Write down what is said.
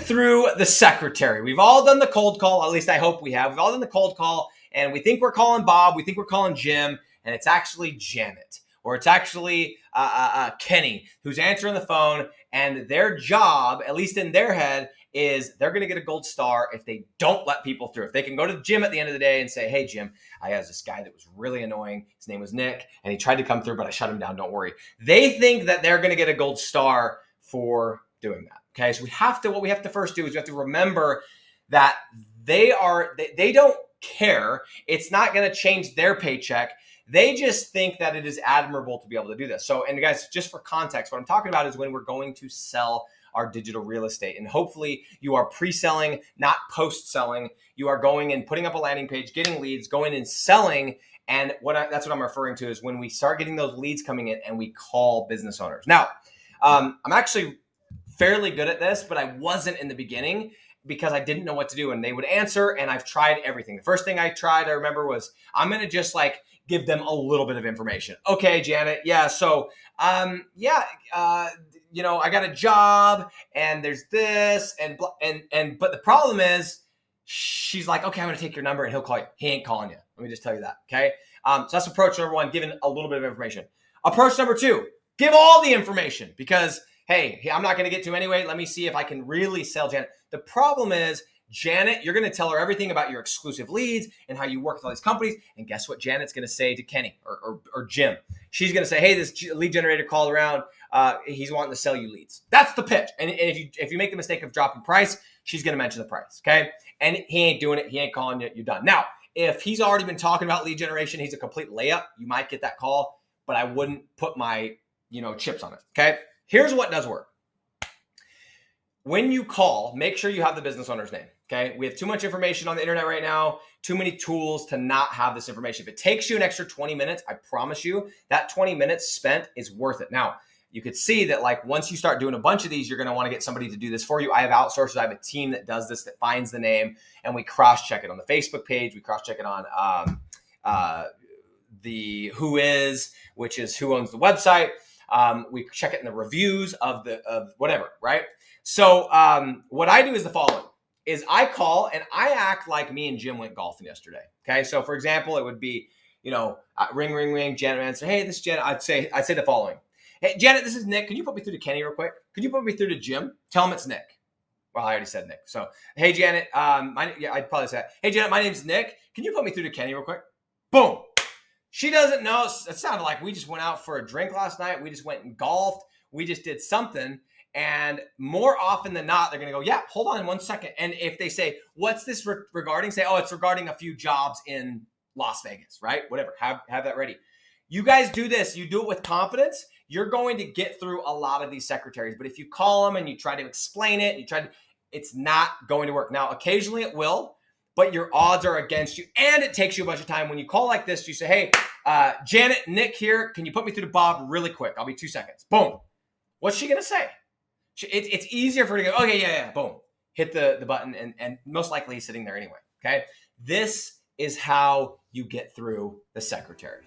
through the secretary. We've all done the cold call. At least I hope we have. We've all done the cold call, and we think we're calling Bob. We think we're calling Jim, and it's actually Janet, or it's actually Kenny who's answering the phone. And their job, at least in their head, is they're going to get a gold star if they don't let people through. If they can go to Jim at the end of the day and say, hey, Jim, I had this guy that was really annoying. His name was Nick, and he tried to come through, but I shut him down. Don't worry. They think that they're going to get a gold star for doing that. Okay, so what we have to first do is we have to remember that they don't care. It's not going to change their paycheck. They just think that it is admirable to be able to do this. So, and guys, just for context, what I'm talking about is when we're going to sell our digital real estate. And hopefully you are pre-selling, not post-selling. You are going and putting up a landing page, getting leads, going and selling. And that's what I'm referring to is when we start getting those leads coming in and we call business owners. Now, I'm actually fairly good at this, but I wasn't in the beginning because I didn't know what to do. And they would answer, and I've tried everything. The first thing I tried, I remember, was I'm going to just like give them a little bit of information. Okay, Janet. Yeah. So, you know, I got a job and there's this but the problem is she's like, okay, I'm going to take your number and he'll call you. He ain't calling you. Let me just tell you that. Okay. So that's approach number one, giving a little bit of information. Approach number two, give all the information because, hey, I'm not going to get to him anyway. Let me see if I can really sell Janet. The problem is, Janet, you're going to tell her everything about your exclusive leads and how you work with all these companies. And guess what Janet's going to say to Kenny or Jim? She's going to say, hey, this lead generator called around. He's wanting to sell you leads. That's the pitch. And if you make the mistake of dropping price, she's going to mention the price. Okay. And he ain't doing it. He ain't calling you. You're done. Now, if he's already been talking about lead generation, he's a complete layup. You might get that call, but I wouldn't put my, chips on it. Okay. Here's what does work. When you call, make sure you have the business owner's name. Okay. We have too much information on the internet right now, too many tools to not have this information. If it takes you an extra 20 minutes, I promise you that 20 minutes spent is worth it. Now, you could see that like once you start doing a bunch of these, you're going to want to get somebody to do this for you. I have outsourcers. I have a team that does this, that finds the name, and we cross-check it on the Facebook page. We cross-check it on the Who Is, which is who owns the website. We check it in the reviews of whatever, right? So what I do is the following. Is I call and I act like me and Jim went golfing yesterday. Okay. So for example, it would be, ring, ring, ring, Janet answer. Hey, this is Janet. I'd say the following. Hey, Janet, this is Nick. Can you put me through to Kenny real quick? Could you put me through to Jim? Tell him it's Nick. Well, I already said Nick. So, hey, Janet, I'd probably say, hey, Janet, my name's Nick. Can you put me through to Kenny real quick? Boom. She doesn't know. It sounded like we just went out for a drink last night. We just went and golfed. We just did something. And more often than not, they're going to go, yeah, hold on 1 second. And if they say, what's this regarding? Say, oh, it's regarding a few jobs in Las Vegas, right? Whatever. Have that ready. You guys do this. You do it with confidence. You're going to get through a lot of these secretaries. But if you call them and you try to explain it, it's not going to work. Now, occasionally it will, but your odds are against you. And it takes you a bunch of time. When you call like this, you say, hey, Janet, Nick here. Can you put me through to Bob really quick? I'll be 2 seconds. Boom. What's she going to say? It's easier for her to go, okay, yeah, boom. Hit the button, and most likely he's sitting there anyway, okay? This is how you get through the secretary.